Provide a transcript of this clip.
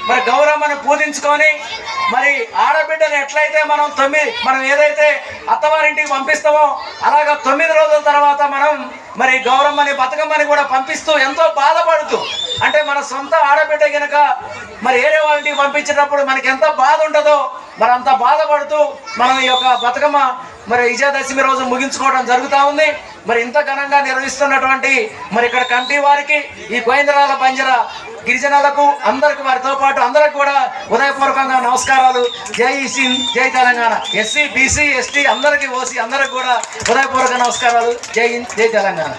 మరి గౌరమ్మని పూజించుకొని మరి ఆడబిడ్డను ఎట్లయితే మనం ఏదైతే అత్తవారింటికి పంపిస్తామో అలాగా 9 రోజుల తర్వాత మనం మరి గౌరమ్మని బతుకమ్మని కూడా పంపిస్తూ ఎంతో బాధపడుతూ, అంటే మన సొంత ఆడబిడ్డ కనుక మరి ఏరే వాళ్ళకి పంపించేటప్పుడు మనకి ఎంత బాధ ఉంటుందో మరి అంత బాధపడుతూ మనం ఈ యొక్క బతుకమ్మ మరి విజయదశమి రోజు ముగించుకోవడం జరుగుతూ ఉంది. మరి ఇంత ఘనంగా నిర్వహిస్తున్నటువంటి మరి ఇక్కడ కమిటీ వారికి, ఈ గోవిందరాల బంజర గిరిజనులకు అందరికి, వారితో పాటు అందరికి కూడా హృదయపూర్వకంగా నమస్కారాలు. జై హింద్, జై తెలంగాణ. ఎస్సీ, బీసీ, ఎస్టీ అందరికీ, ఓసీ అందరికి కూడా హృదయపూర్వక నమస్కారాలు. జై హింద్, జై తెలంగాణ.